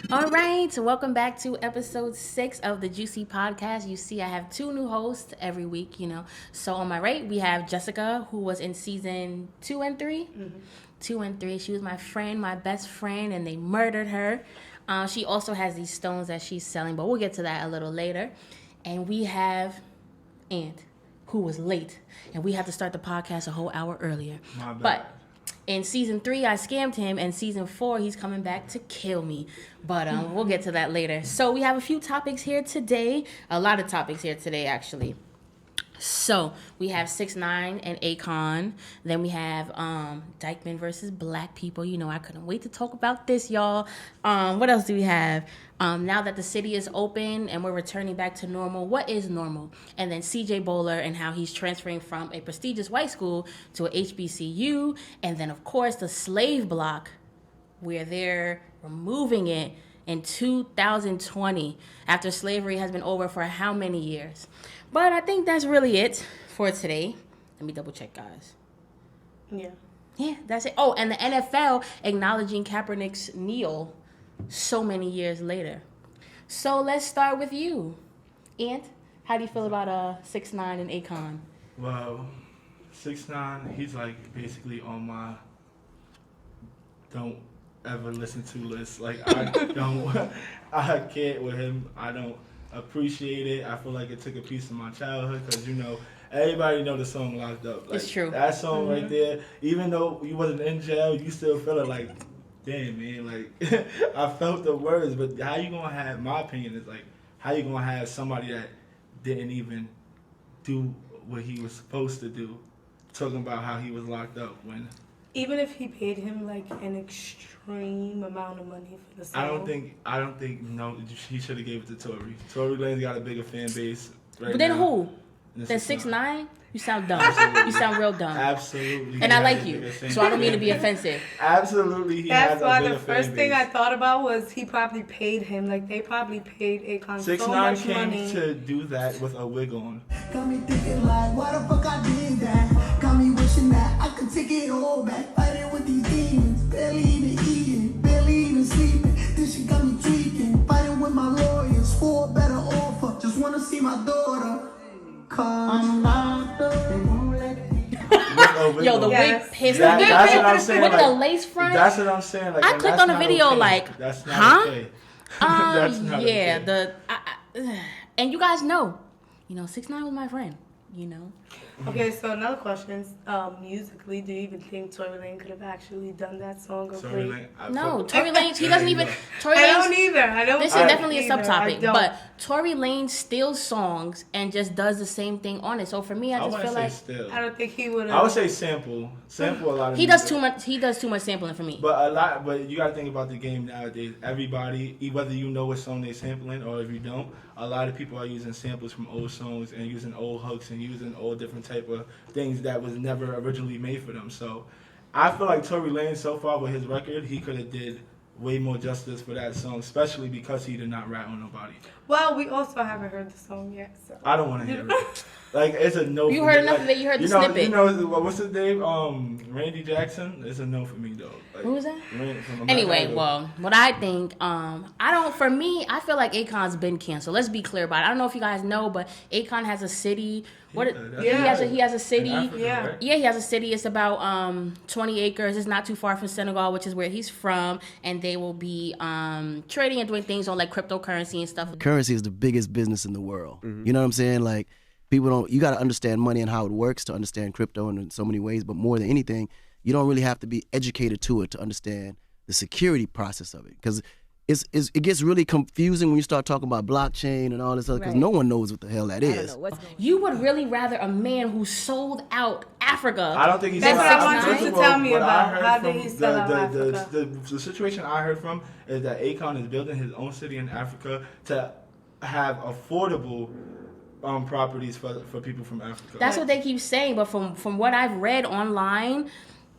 All right, so welcome back to episode 6 of the Juicy Podcast. You see, I have 2 new hosts every week, So on my right, we have Jessica, who was in season 2 and 3. Mm-hmm. 2 and 3. She was my friend, my best friend, and they murdered her. She also has these stones that she's selling, but we'll get to that a little later. And we have Ant, who was late, and we had to start the podcast a whole hour earlier. My bad. But in season 3, I scammed him, and season 4, he's coming back to kill me. But we'll get to that later. So we have a few topics here today. A lot of topics here today, actually. So we have 6ix9ine and Akon. Then we have Dyckman versus Black people. I couldn't wait to talk about this, y'all. What else do we have? Now that the city is open and we're returning back to normal, what is normal? And then CJ Bowler and how he's transferring from a prestigious white school to a HBCU. And then, of course, the slave block, where they're removing it in 2020 after slavery has been over for how many years? But I think that's really it for today. Let me double check, guys. Yeah, that's it. Oh, and the NFL acknowledging Kaepernick's kneel so many years later. So let's start with you, Ant. How do you feel about 6ix9ine and Akon? Well, 6ix9ine, he's like basically on my don't ever listen to list. Like I can't with him. I don't appreciate it. I feel like it took a piece of my childhood because everybody know the song Locked Up. Like, it's true. That song right there, even though you wasn't in jail, you still feel it like, damn man, like I felt the words. But how you gonna have, my opinion is like, how you gonna have somebody that didn't even do what he was supposed to do, talking about how he was locked up when. Even if he paid him like an extreme amount of money for the song. I don't think no, he should have gave it to Tory. Tory Lanez got a bigger fan base right But then now. who? Then 6ix9ine? You sound dumb. You sound real dumb. Absolutely. And I like you, so I don't mean to be offensive. Absolutely, he That's has why a bigger the first fan thing base. I thought about was he probably paid him. Like they probably paid Akon so 6ix9ine much came money. to do that with a wig on. Got me thinking like, why the fuck I did that? Got me wishing that I could take it all back. Fighting with these demons, barely even eating, barely even sleeping. This shit got me tweaking. Fighting with my lawyers for a better offer. Just wanna see my daughter. Cause I'm locked up. They won't let me. Yo, the Yes. wig pissed That's me. what I'm saying. With like, the lace front. That's what I'm saying. Like, I and clicked that's on the not video okay. like, That's not huh? okay. That's not yeah, okay. and you guys know, 6ix9ine was my friend, Okay, so another question. Musically, do you even think Tory Lanez could have actually done that song? Tory Lanez, No, Tory Lanez, he doesn't even, Tory I don't Lanez, either. I don't. this is I definitely a either. I subtopic, don't. but Tory Lanez steals songs and just does the same thing on it. So for me, I just feel like still. I don't think he would. I would say sample a lot of he music. does too much sampling for me. But you gotta think about the game nowadays. Everybody, whether you know what song they're sampling or if you don't, a lot of people are using samples from old songs and using old hooks and using all different type of things that was never originally made for them. So I feel like Tory Lanez so far with his record, he could have did way more justice for that song, especially because he did not rat on nobody. Well, we also haven't heard the song yet. So. I don't want to hear it. Like, it's a no. You for heard me. enough like, of it. You heard the snippet. You know what's his name? Randy Jackson. It's a no for me though. Like, Who was that? From Anyway, America. well, what I think, for me, I feel like Akon's been canceled. Let's be clear about it. I don't know if you guys know, but Akon has a city. He has a city. Africa, Yeah. right? Yeah, he has a city. It's about 20 acres. It's not too far from Senegal, which is where he's from. And they will be trading and doing things on like cryptocurrency and stuff. Currency is the biggest business in the world. You know what I'm saying? Like, you got to understand money and how it works to understand crypto in so many ways. But more than anything, you don't really have to be educated to it to understand the security process of it. Because it gets really confusing when you start talking about blockchain and all this other, because no one knows what the hell that is. You would really rather a man who sold out Africa. I don't think he's. That's what I want first you of to tell all, me what I about. heard How did from he sell out Africa? the situation I heard from is that Akon is building his own city in Africa to have affordable properties for people from Africa. That's what they keep saying, but from what I've read online,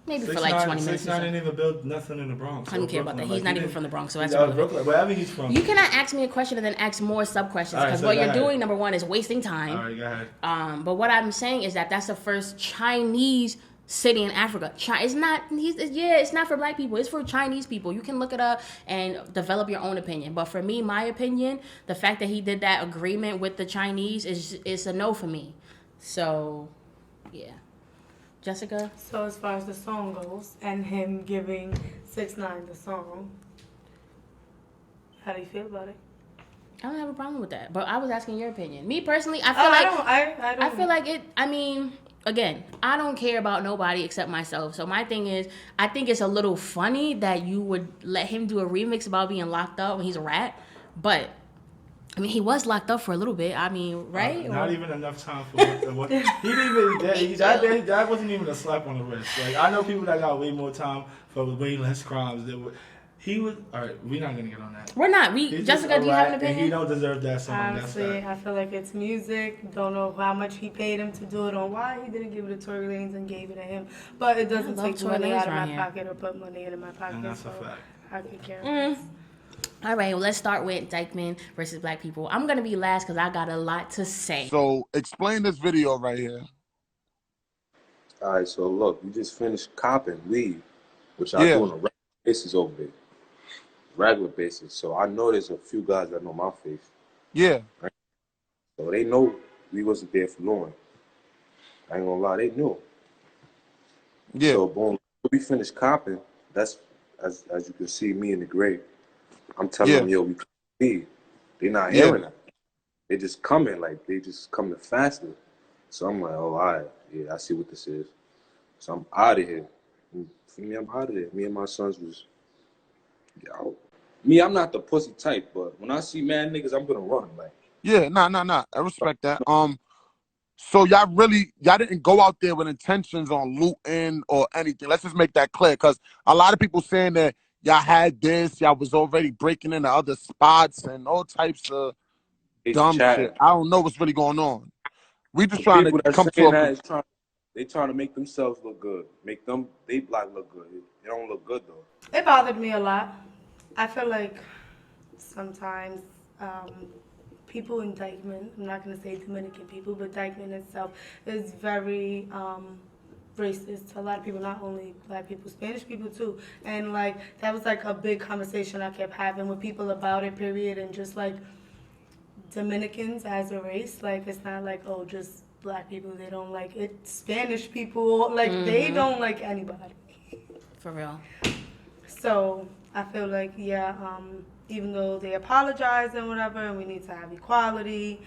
maybe for like 20 minutes. 6ix9ine didn't even build nothing in the Bronx. I don't care about that. He's not even from the Bronx, so that's irrelevant. irrelevant. Brooklyn, wherever he's from. You cannot ask me a question and then ask more sub questions, All right, because so what go you're ahead. doing, number one, is wasting time. All right, go ahead. But what I'm saying is that that's the first Chinese city in Africa. It's not. It's not for black people. It's for Chinese people. You can look it up and develop your own opinion. But for me, my opinion, the fact that he did that agreement with the Chinese is a no for me. So, yeah. Jessica? So as far as the song goes, and him giving 6ix9ine the song, how do you feel about it? I don't have a problem with that. But I was asking your opinion. Me personally, I feel I feel like it. I mean, again, I don't care about nobody except myself. So my thing is, I think it's a little funny that you would let him do a remix about being locked up when he's a rat. But I mean, he was locked up for a little bit. I mean, right? Not even enough time for what he didn't even that wasn't even a slap on the wrist. Like, I know people that got way more time for way less crimes. He was all right. We're not gonna get on that. We're not. He's Jessica, do you have an opinion? And he don't deserve that song. Honestly, I feel like it's music. Don't know how much he paid him to do it, or why he didn't give it to Tory Lanez and gave it to him. But it doesn't take money out of my pocket or put money into my pocket. And that's so a fact. I could care less. All right, well, let's start with Dyckman versus black people. I'm going to be last because I got a lot to say. So explain this video right here. All right, so look, you just finished copping weed, which I do on a regular basis over there. Regular basis. So I know there's a few guys that know my face. Yeah. Right? So they know we wasn't there for long. I ain't gonna lie, they knew. Yeah. So boom, we finished copping. That's as you can see me in the grave. I'm telling them, yo, we need. They're not hearing that. They just coming, like they just coming faster. So I'm like, oh, all right, yeah, I see what this is. So I'm out of here. And for me, I'm out of there. Me and my sons was, me, I'm not the pussy type, but when I see mad niggas, I'm gonna run. Like, yeah, nah. I respect that. So y'all didn't go out there with intentions on looting or anything. Let's just make that clear, because a lot of people saying that y'all had this, y'all was already breaking into other spots and all types of dumb shit. I don't know what's really going on. We just trying to come to a... They trying to make themselves look good. Make they black look good. They don't look good, though. It bothered me a lot. I feel like sometimes people in Dyckman, I'm not going to say Dominican people, but Dyckman itself is very racist to a lot of people, not only black people, Spanish people too. And like, that was like a big conversation I kept having with people about it, period. And just like Dominicans as a race, like it's not like, oh, just black people, they don't like it. Spanish people, like they don't like anybody. For real. So I feel like, even though they apologize and whatever, and we need to have equality,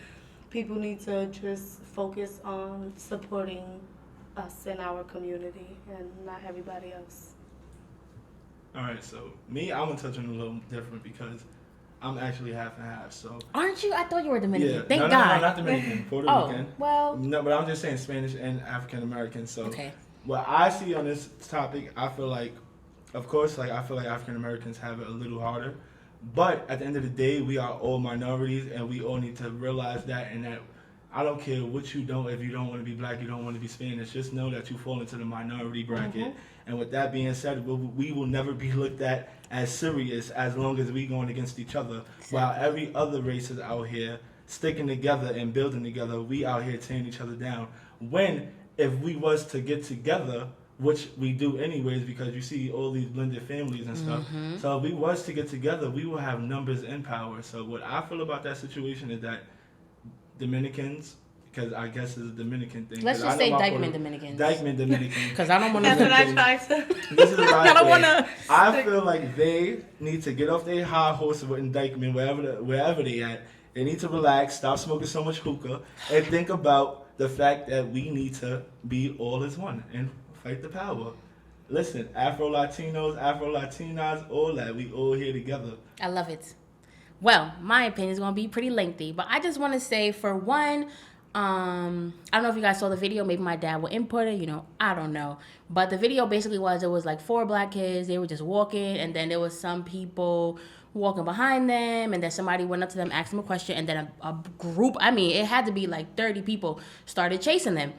people need to just focus on supporting us in our community and not everybody else. All right, so me, I'm gonna touch on it a little different because I'm actually half and half. So aren't you? I thought you were Dominican. Yeah, Thank God. No, not Dominican. Puerto Rican. Well. No, but I'm just saying Spanish and African American. So okay. What I see on this topic, I feel like, of course, like I feel like African Americans have it a little harder. But at the end of the day, we are all minorities, and we all need to realize that. And that I don't care what you don't. If you don't want to be black, you don't want to be Spanish. Just know that you fall into the minority bracket. And with that being said, we will never be looked at as serious as long as we going against each other. Exactly. While every other race is out here sticking together and building together, we out here tearing each other down. When if we was to get together, which we do anyways, because you see all these blended families and stuff. So if we was to get together, we will have numbers and power. So what I feel about that situation is that Dominicans, because I guess it's a Dominican thing. Let's just say Dyckman Dominicans. Dyckman Dominicans. Because I don't want to. That's what I tried to. This is what I don't want to. I feel like they need to get off their high horse in Dyckman, wherever they at. They need to relax, stop smoking so much hookah, and think about the fact that we need to be all as one and fight the power. Listen, Afro-Latinos, Afro-Latinas, all that. We all here together. I love it. Well, my opinion is going to be pretty lengthy, but I just want to say, for one, I don't know if you guys saw the video. Maybe my dad will input it, I don't know. But the video basically was, it was like 4 black kids. They were just walking, and then there was some people walking behind them, and then somebody went up to them, asked them a question, and then a group, it had to be like 30 people, started chasing them.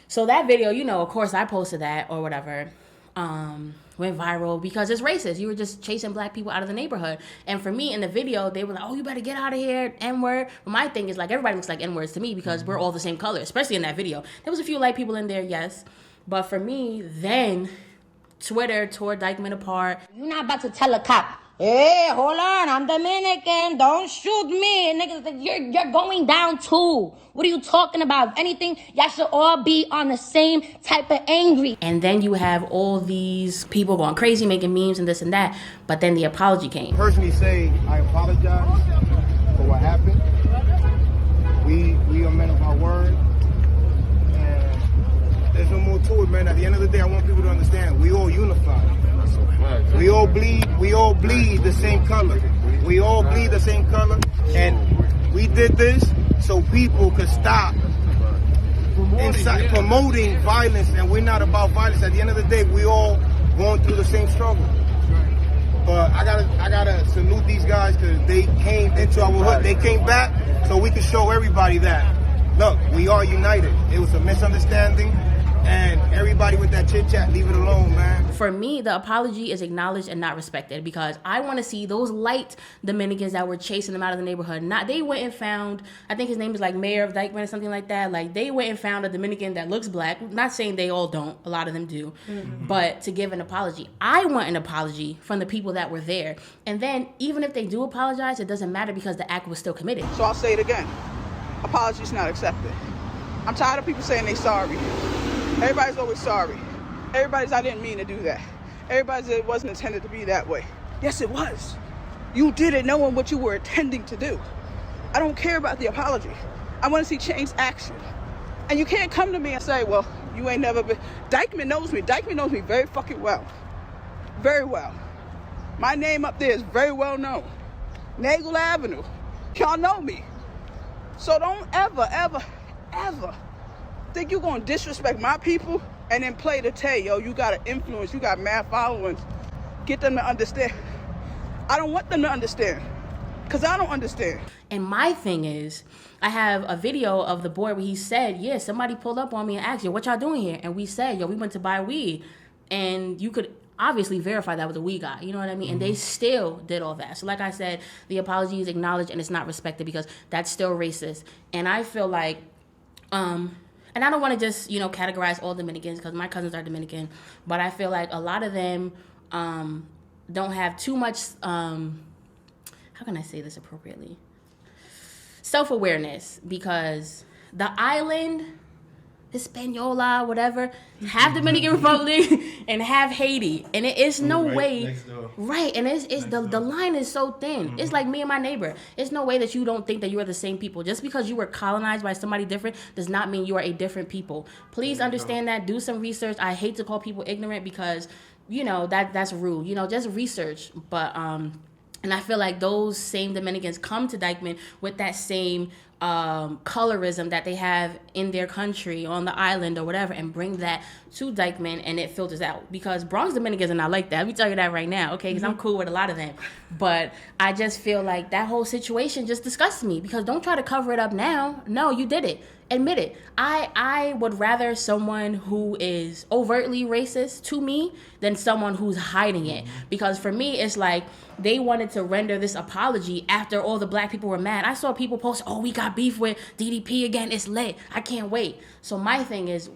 So that video, of course I posted that or whatever, went viral because it's racist. You were just chasing black people out of the neighborhood. And for me, in the video, they were like, oh, you better get out of here, N-word. But my thing is, like, everybody looks like N-words to me because we're all the same color, especially in that video. There was a few light people in there, yes. But for me, then Twitter tore Dyckman apart. You're not about to tell a cop, hey, hold on, I'm Dominican, don't shoot me. Niggas, you're going down too. What are you talking about? If anything, y'all should all be on the same type of angry. And then you have all these people going crazy, making memes and this and that. But then the apology came. Personally say I apologize for what happened. We are men of our word. And there's no more to it, man. At the end of the day, I want people to understand we all unified. We all bleed the same color. We all bleed the same color. And we did this so people could stop promoting violence, and we're not about violence. At the end of the day, we all going through the same struggle. But I gotta salute these guys because they came into our hood. They came back so we could show everybody that, look, we are united. It was a misunderstanding, and everybody with that chit chat, leave it alone, man. For me, the apology is acknowledged and not respected because I want to see those light Dominicans that were chasing them out of the neighborhood. Not they went and found, I think his name is like Mayor of Dyckman or something like that. Like they went and found a Dominican that looks black. Not saying they all don't, a lot of them do, but to give an apology. I want an apology from the people that were there. And then even if they do apologize, it doesn't matter because the act was still committed. So I'll say it again. Apologies not accepted. I'm tired of people saying they sorry. Everybody's always sorry. Everybody's, I didn't mean to do that. Everybody's, it wasn't intended to be that way. Yes, it was. You did it knowing what you were intending to do. I don't care about the apology. I want to see change action. And you can't come to me and say, well, you ain't never been. Dyckman knows me. Dyckman knows me very fucking well. Very well. My name up there is very well known. Nagel Avenue. Y'all know me. So don't ever, ever, ever think you're going to disrespect my people and then play the tay, yo, you got an influence, you got mad followings. Get them to understand. I don't want them to understand because I don't understand. And my thing is, I have a video of the boy where he said, yeah, somebody pulled up on me and asked, yo, what y'all doing here? And we said, yo, we went to buy weed. And you could obviously verify that was a weed guy, you know what I mean? And they still did all that. So like I said, the apology is acknowledged and it's not respected because that's still racist. And I feel like, and I don't want to just, categorize all Dominicans because my cousins are Dominican, but I feel like a lot of them don't have too much, how can I say this appropriately? Self-awareness, because the island, Hispaniola, whatever, have Dominican Republic and have Haiti. And it is no way, right, and it's the line is so thin. It's like me and my neighbor. It's no way that you don't think that you are the same people. Just because you were colonized by somebody different does not mean you are a different people. Please understand that. Do some research. I hate to call people ignorant because, that's rude. Just research. But, and I feel like those same Dominicans come to Dyckman with that same colorism that they have in their country, on the island or whatever, and bring that to Dyckman and it filters out. Because Bronx Dominicans are not like that. Let me tell you that right now, okay? Because I'm cool with a lot of them. But I just feel like that whole situation just disgusts me because don't try to cover it up now. No, you did it. Admit it. I would rather someone who is overtly racist to me than someone who's hiding it. Because for me, it's like they wanted to render this apology after all the black people were mad. I saw people post, oh, we got beef with DDP again. It's lit. I can't wait. So my thing is,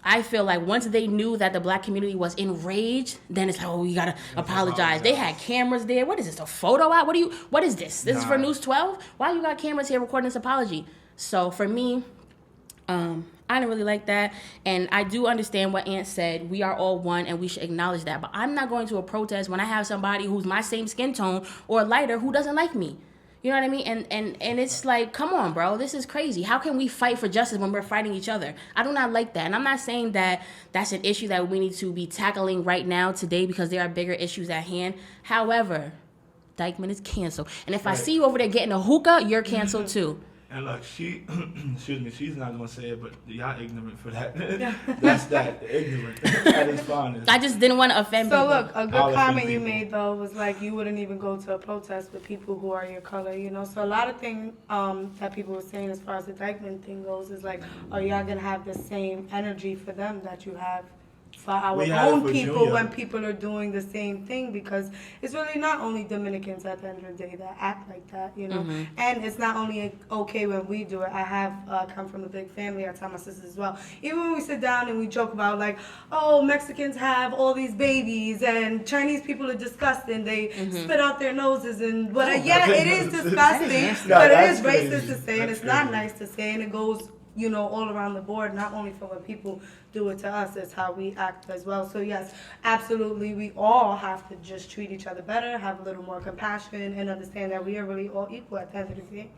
I feel like once they knew that the black community was enraged, then it's like, oh, we gotta apologize. They had cameras there. What is this, a photo out? What is this? This is for News 12? Why you got cameras here recording this apology? So for me, I didn't really like that. And I do understand what Aunt said. We are all one and we should acknowledge that. But I'm not going to a protest when I have somebody who's my same skin tone or lighter who doesn't like me. You know what I mean? And it's like, come on, bro. This is crazy. How can we fight for justice when we're fighting each other? I do not like that. And I'm not saying that that's an issue that we need to be tackling right now today because there are bigger issues at hand. However, Dyckman is canceled. And if I see you over there getting a hookah, you're canceled too. And look, she's not gonna say it, but y'all ignorant for that. That's that, ignorant at its finest. I just didn't want to offend people. So look, a good comment you made though was like you wouldn't even go to a protest with people who are your color, So a lot of things that people were saying as far as the Dyckman thing goes is like, are y'all gonna have the same energy for them that you have for our We had it own for people Junior. when people are doing the same thing, because it's really not only Dominicans at the end of the day that act like that, you know. And it's not only okay when we do it. I have come from a big family. I tell my sisters as well. Even when we sit down and we joke about like, oh, Mexicans have all these babies and Chinese people are disgusting. They spit out their noses and what? Yeah, it is disgusting, but it is racist to say, and it's not nice to say, and it goes, you know, all around the board, not only for when people do it to us, it's how we act as well. So yes, absolutely, we all have to just treat each other better, have a little more compassion, and understand that we are really all equal at the end of the day.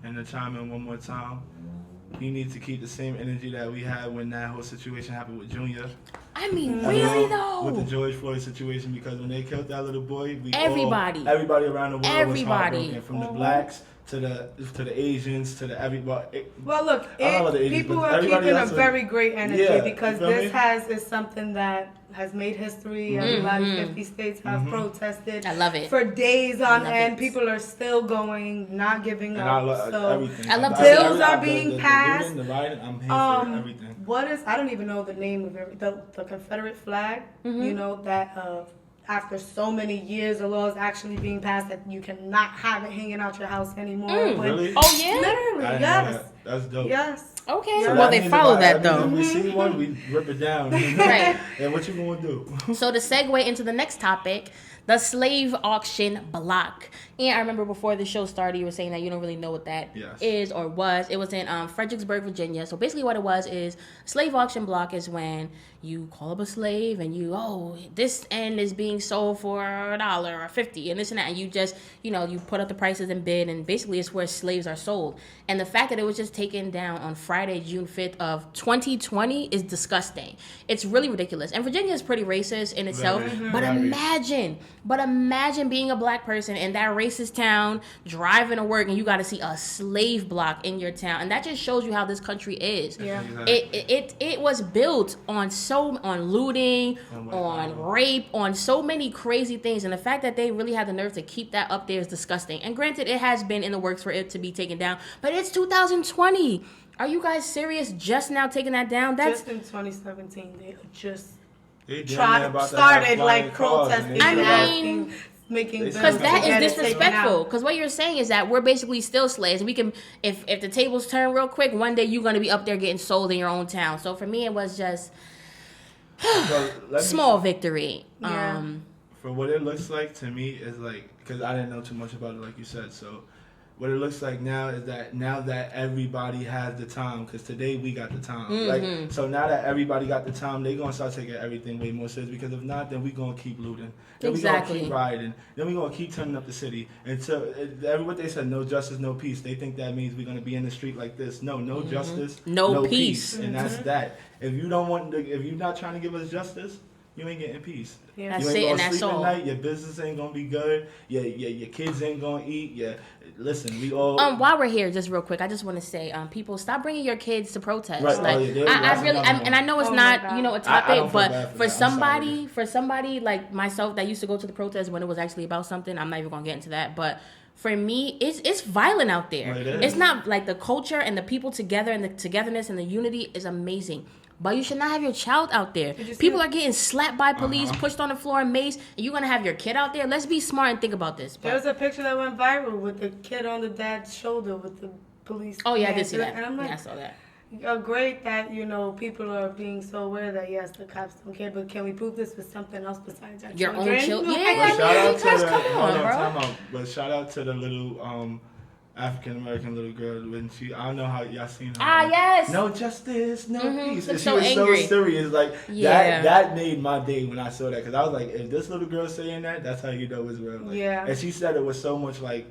And to chime in one more time, you need to keep the same energy that we had when that whole situation happened with Junior. I mean, really though? With the George Floyd situation, because when they killed that little boy, Everybody around the world was Everybody. heartbroken, from the blacks to the Asians to the everybody. Well, look, I love the Asians, people but are everybody keeping a else was- very great energy, Yeah, because you feel this me? is something that has made history. Everybody, 50 states have protested. I love it. For days on love end. it. People are still going, not giving And I up. love So everything. I love bills to are the- being the passed. looting, the rioting, I'm here for everything. What is, I don't even know the name of it, the Confederate flag, you know, that after so many years, the law is actually being passed that you cannot have it hanging out your house anymore. But Really? Oh yeah. literally, I didn't know yes. that. That's dope. Yes. Okay. So Well, they means follow if that If though. we see one, we rip it down. Right. And what you gonna do? So to segue into the next topic, the slave auction block. And I remember before the show started, you were saying that you don't really know what that is or was. It was in Fredericksburg, Virginia. So basically what it was is slave auction block is when you call up a slave and this end is being sold for $1 or $50 and this and that. And you just, you put up the prices and bid, and basically it's where slaves are sold. And the fact that it was just taken down on Friday, June 5th of 2020 is disgusting. It's really ridiculous. And Virginia is pretty racist in itself. But imagine being a black person in that racist town, driving to work, and you got to see a slave block in your town. And that just shows you how this country is. Yeah. It was built on looting, on rape, on so many crazy things. And the fact that they really had the nerve to keep that up there is disgusting. And granted, it has been in the works for it to be taken down, but it's 2020. Are you guys serious? Just now taking that down? That's Just in 2017, they just They started like protesting. I mean, asking, making bills because that to get is it taken disrespectful. out. Because what you're saying is that we're basically still slaves. We can, if the tables turn real quick, one day you're gonna be up there getting sold in your own town. So for me, it was just small victory. Yeah. For what it looks like to me is like, because I didn't know too much about it, like you said. So what it looks like now is that now that everybody has the time, because today we got the time. Like, so now that everybody got the time, they gonna start taking everything way more serious. Because if not, then we gonna keep looting. Then Exactly. we gonna keep rioting. Then we gonna keep turning up the city. And so what they said, no justice, no peace. They think that means we're gonna be in the street like this. No, no justice, No peace. And that's that. If you don't want, if you're not trying to give us justice, you ain't getting peace. Yeah. That's You ain't it, gonna and that's sleep all. at night. Your business ain't gonna be good. Your kids ain't gonna eat. Listen, we all. While we're here, just real quick, I just want to say, people, stop bringing your kids to protest. Right. Like, Oh, yeah, I that's really, another and I know it's one. Oh my not, God. a I don't topic, feel but bad for for that. I'm somebody like myself that used to go to the protest when it was actually about something, I'm not even gonna get into that, but for me, it's violent out there. Right, it is. It's not like the culture and the people together and the togetherness and the unity is amazing. But you should not have your child out there. you see People it? are getting slapped by police, pushed on the floor and maced, and you're gonna have your kid out there. Let's be smart and think about this. There was a picture that went viral with the kid on the dad's shoulder with the police. Oh yeah, I man. did see that. And I'm like, Yeah, I saw that. great that people are being so aware that yes, the cops don't care, but can we prove this with something else besides our Your own children? children? But Yeah, shout out to because the come on, bro. time out. But shout out to the little African American little girl when I don't know how y'all seen her. Ah, yes. No justice, no peace. And she So was angry. so serious. Like Yeah. that made my day when I saw that, because I was like, if this little girl saying that, that's how you know it's real. Like, Yeah. And she said it with so much like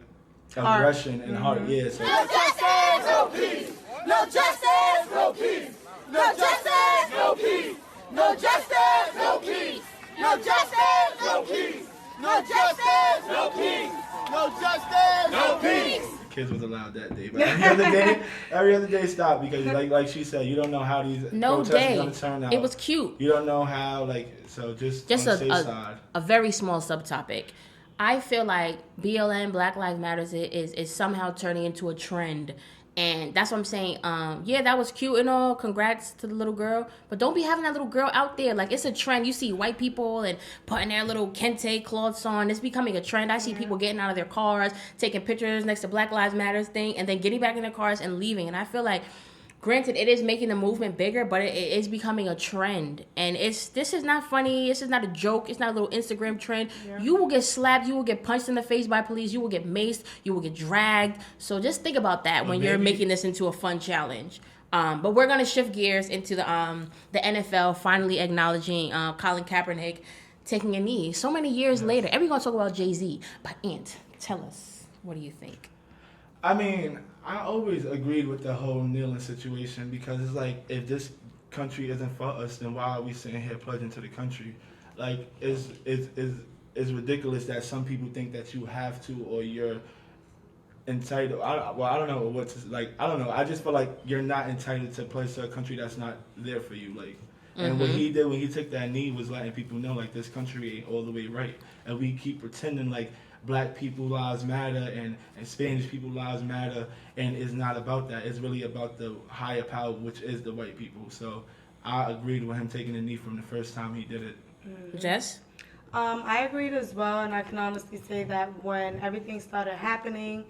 Heart. aggression and heart. Yeah. So No justice, no peace. No justice, no peace. No justice, no peace. No justice, no peace. No justice, no peace. No justice, no peace. No justice, no peace. kids was allowed that day, but every other day stopped, because like she said, you don't know how these protests are gonna turn out. It was cute. You don't know how, so just on the safe side. A very small subtopic. I feel like BLM, Black Lives Matters, is somehow turning into a trend. And that's what I'm saying. Yeah, that was cute and all. Congrats to the little girl. But don't be having that little girl out there. Like, it's a trend. You see white people and putting their little kente cloths on. It's becoming a trend. I see people getting out of their cars, taking pictures next to Black Lives Matter thing, and then getting back in their cars and leaving. And I feel like, granted, it is making the movement bigger, but it is becoming a trend. And this is not funny. This is not a joke. It's not a little Instagram trend. Yeah. You will get slapped. You will get punched in the face by police. You will get maced. You will get dragged. So just think about that when you're making this into a fun challenge. But we're going to shift gears into the NFL finally acknowledging Colin Kaepernick taking a knee. So many years later. Everyone's going to talk about Jay-Z. But Ant, tell us, what do you think? I mean, I always agreed with the whole kneeling situation because it's like, if this country isn't for us, then why are we sitting here pledging to the country? Like, it's ridiculous that some people think that you have to or you're entitled. I don't know what to, like, I don't know. I just feel like you're not entitled to pledge to a country that's not there for you. Like, and what he did when he took that knee was letting people know, like, this country ain't all the way right. And we keep pretending like Black people lives matter and Spanish people lives matter, and it's not about that. It's really about the higher power, which is the white people. So I agreed with him taking the knee from the first time he did it. Jess? I agreed as well, and I can honestly say that when everything started happening,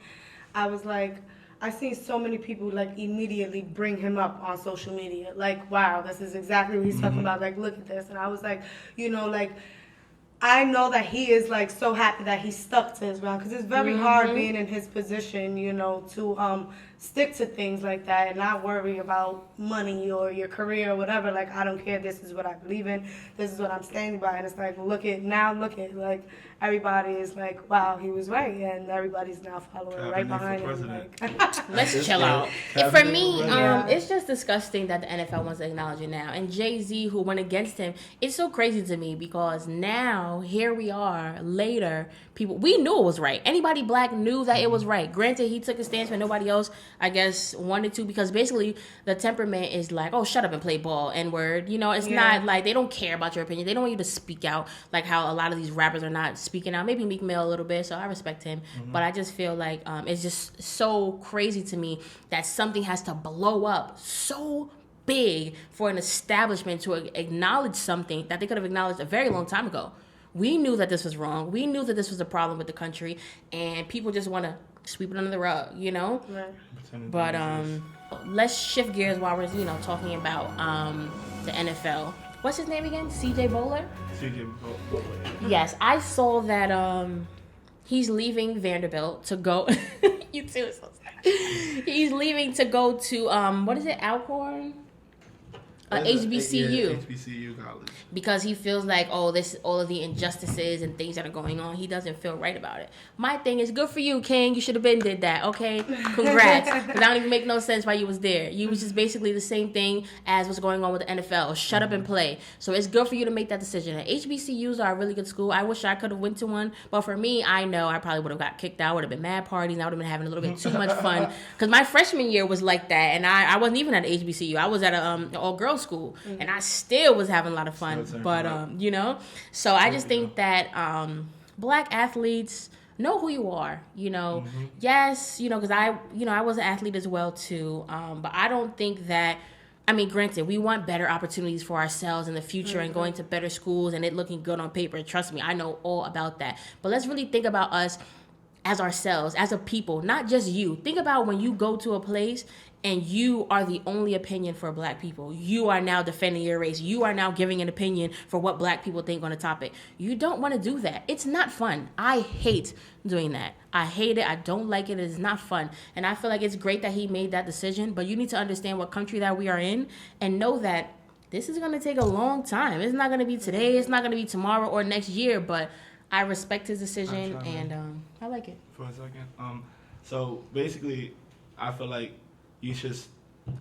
I was like, I've seen so many people like immediately bring him up on social media. Like, wow, this is exactly what he's talking about. Like, look at this. And I was like, you know, like, I know that he is like so happy that he stuck to his ground, because it's very hard being in his position, you know, to stick to things like that and not worry about money or your career or whatever. Like, I don't care. This is what I believe in. This is what I'm standing by. And it's like, look at like everybody is like, wow, he was right, and everybody's now following right behind him. Like, let's chill out. And for me, it's just disgusting that the NFL wants to acknowledge it now. And Jay-Z, who went against him, it's so crazy to me because now here we are later. We knew it was right. Anybody Black knew that it was right. Granted, he took a stance when nobody else, I guess, wanted to, because basically the temperament is like, oh, shut up and play ball, N-word. You know, it's not like they don't care about your opinion. They don't want you to speak out like how a lot of these rappers are not speaking out. Maybe Meek Mill a little bit, so I respect him. But I just feel like it's just so crazy to me that something has to blow up so big for an establishment to acknowledge something that they could have acknowledged a very long time ago. We knew that this was wrong. We knew that this was a problem with the country, and people just want to sweep it under the rug, you know? Right. But let's shift gears while we're, you know, talking about the NFL. What's his name again? CJ Bowler? CJ Bowler. Yes, I saw that he's leaving Vanderbilt to go. You too. So sad. He's leaving to go to what is it? Alcorn. HBCU. HBCU college. Because he feels like, all of the injustices and things that are going on, he doesn't feel right about it. My thing is, good for you, King. You should have been did that, okay? Congrats. Because I don't even make no sense why you was there. You was just basically the same thing as what's going on with the NFL. Shut up and play. So it's good for you to make that decision. And HBCUs are a really good school. I wish I could have went to one. But for me, I know I probably would have got kicked out. Would have been mad parties. And I would have been having a little bit too much fun. Because my freshman year was like that. And I wasn't even at HBCU. I was at an all-girls school. And I still was having a lot of fun. But, you know. So I just think that Black athletes know who you are, you know. Yes, you know, because I was an athlete as well too. But I don't think that, I mean, granted, we want better opportunities for ourselves in the future and going to better schools and it looking good on paper. Trust me, I know all about that. But let's really think about us as ourselves, as a people, not just you. Think about when you go to a place and you are the only opinion for Black people. You are now defending your race. You are now giving an opinion for what Black people think on a topic. You don't want to do that. It's not fun. I hate doing that. I hate it. I don't like it. It is not fun. And I feel like it's great that he made that decision, but you need to understand what country that we are in and know that this is going to take a long time. It's not going to be today. It's not going to be tomorrow or next year, but I respect his decision and I like it. For a second. So basically, I feel like you should,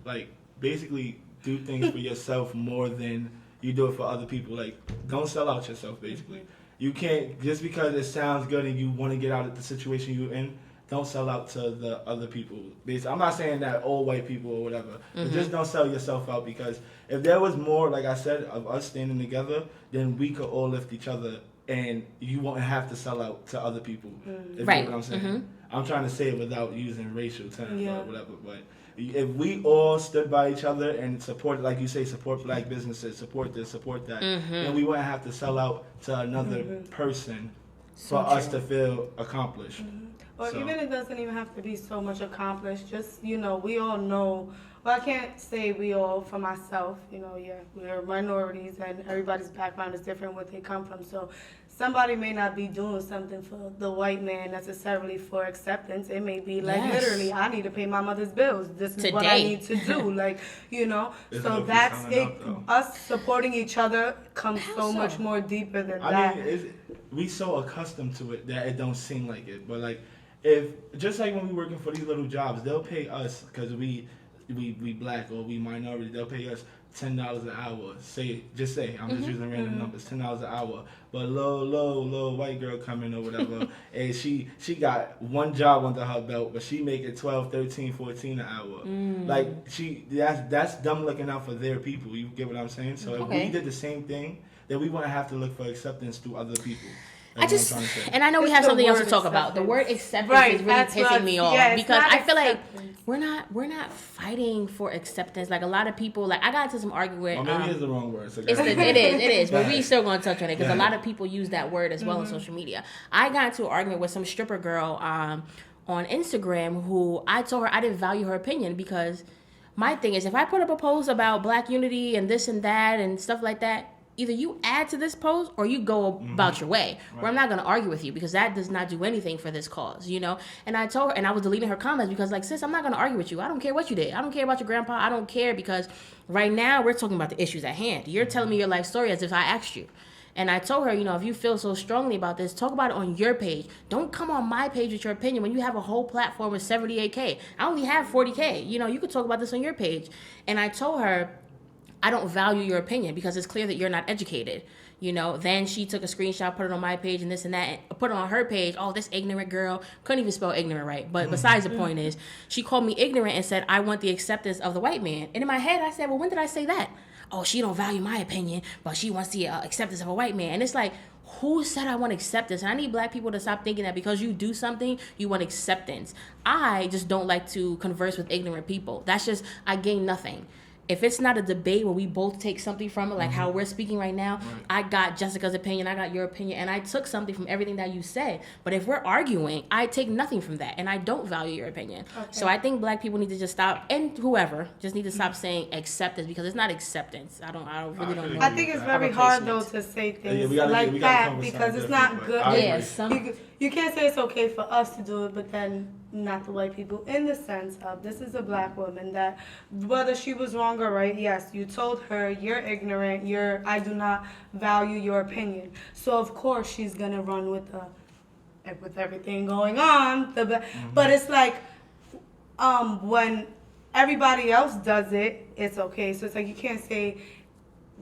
like, basically do things for yourself more than you do it for other people. Like, don't sell out yourself, basically. You can't, just because it sounds good and you want to get out of the situation you're in, don't sell out to the other people. I'm not saying that all white people or whatever, but just don't sell yourself out, because if there was more, like I said, of us standing together, then we could all lift each other and you won't have to sell out to other people. If Right. You know what I'm saying? Mm-hmm. I'm trying to say it without using racial terms Yeah. or whatever, but if we all stood by each other and support, like you say, support black businesses, support this, support that, then we wouldn't have to sell out to another person for us to feel accomplished. Or even it doesn't even have to be so much accomplished. Just, we all know. Well, I can't say we all for myself. We're minorities and everybody's background is different where they come from. So somebody may not be doing something for the white man necessarily for acceptance. It may be like literally, I need to pay my mother's bills. This is what I need to do. So that's it. Us supporting each other comes so much more deeper than that. I mean, we so accustomed to it that it don't seem like it. But like, if just like when we working for these little jobs, they'll pay us because we black or we minority. They'll pay us $10 an hour. Just say I'm just using random numbers. $10 an hour. But little white girl coming or whatever, and she got one job under her belt, but she make it 12, 13, 14 an hour. Like that's them looking out for their people. You get what I'm saying? So if we did the same thing, then we wouldn't have to look for acceptance through other people. And I know we have something else to talk about. The word acceptance is really pissing me off because I feel like we're not fighting for acceptance. Like a lot of people, like I got into some argument. Well, maybe it's the wrong word. So it is. But we still gonna touch on it because a lot of people use that word as well on social media. I got into an argument with some stripper girl on Instagram who I told her I didn't value her opinion because my thing is if I put up a post about black unity and this and that and stuff like that, either you add to this post or you go about your way. Where I'm not going to argue with you because that does not do anything for this cause, And I told her, and I was deleting her comments because, like, sis, I'm not going to argue with you. I don't care what you did. I don't care about your grandpa. I don't care because right now we're talking about the issues at hand. You're telling me your life story as if I asked you. And I told her, if you feel so strongly about this, talk about it on your page. Don't come on my page with your opinion when you have a whole platform with 78K. I only have 40K. You could talk about this on your page. And I told her, I don't value your opinion because it's clear that you're not educated. Then she took a screenshot, put it on my page and this and that, and put it on her page. Oh, this ignorant girl. Couldn't even spell ignorant right. But besides the point is, she called me ignorant and said, I want the acceptance of the white man. And in my head, I said, well, when did I say that? Oh, she don't value my opinion, but she wants the acceptance of a white man. And it's like, who said I want acceptance? And I need black people to stop thinking that because you do something, you want acceptance. I just don't like to converse with ignorant people. That's just, I gain nothing. If it's not a debate where we both take something from it, like how we're speaking right now, I got Jessica's opinion, I got your opinion, and I took something from everything that you said. But if we're arguing, I take nothing from that, and I don't value your opinion. Okay. So I think black people need to just stop, and whoever, just need to stop saying acceptance because it's not acceptance. I don't know. I think it's very hard, though, to say things like that because it's not good. You can't say it's okay for us to do it, but then not the white people, in the sense of this is a black woman that whether she was wrong or right, yes, you told her you're ignorant, I do not value your opinion. So of course she's gonna run with everything going on. But it's like when everybody else does it, it's okay. So it's like you can't say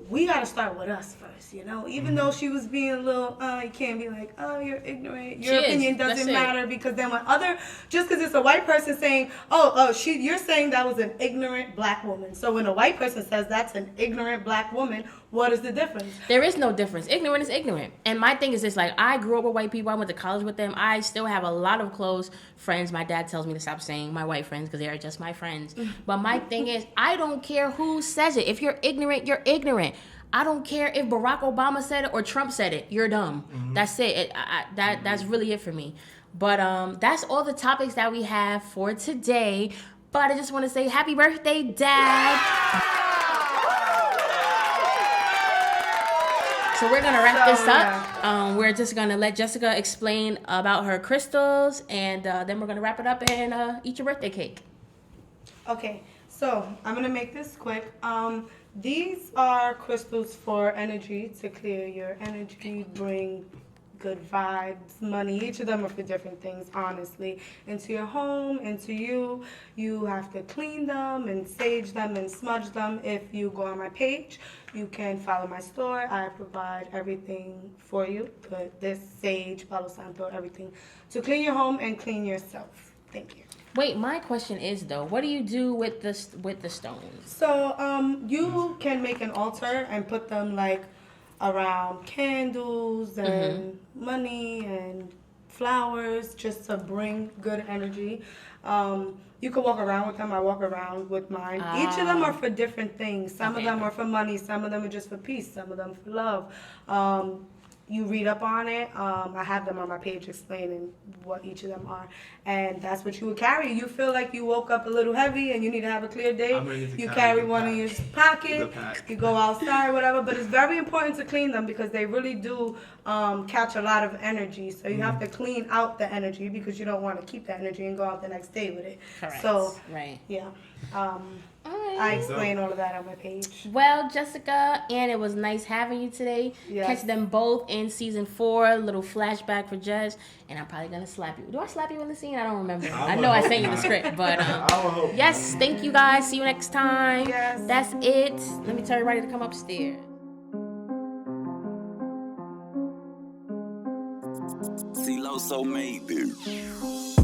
we gotta start with us first, Even though she was being a little, you can't be like, oh, you're ignorant. Your opinion doesn't matter because then when just because it's a white person saying, you're saying that was an ignorant black woman. So when a white person says that's an ignorant black woman, what is the difference? There is no difference. Ignorant is ignorant. And my thing is this, like, I grew up with white people. I went to college with them. I still have a lot of close friends. My dad tells me to stop saying my white friends because they are just my friends. But my thing is, I don't care who says it. If you're ignorant, you're ignorant. I don't care if Barack Obama said it or Trump said it. You're dumb. That's it. That's really it for me. But that's all the topics that we have for today. But I just want to say happy birthday, Dad. So we're going to wrap this up. We're just going to let Jessica explain about her crystals. And then we're going to wrap it up and eat your birthday cake. Okay. So I'm going to make this quick. These are crystals for energy, to clear your energy, bring good vibes, money. Each of them are for different things, honestly. Into your home, into you. You have to clean them and sage them and smudge them. If you go on my page, you can follow my store. I provide everything for you. This sage, Palo Santo, everything. To clean your home and clean yourself. Thank you. Wait, my question is though, what do you do with the stones? So you can make an altar and put them like around candles and money and flowers just to bring good energy. You can walk around with them. I walk around with mine. Each of them are for different things. Some of them are for money. Some of them are just for peace. Some of them for love. You read up on it. I have them on my page explaining what each of them are. And that's what you would carry. You feel like you woke up a little heavy and you need to have a clear day. You carry one in your pocket. You go outside, whatever. But it's very important to clean them because they really do catch a lot of energy. So you have to clean out the energy because you don't want to keep that energy and go out the next day with it. Correct. So, right. Yeah. All right. I explain all of that on my page. Well, Jessica, and it was nice having you today. Yes. Catch them both in season 4. Little flashback for Jess, and I'm probably gonna slap you. Do I slap you in the scene? I don't remember. I know I sent you the script, but yes. Thank you guys. See you next time. Yes. That's it. Let me tell everybody to come upstairs. CeeLo so made this.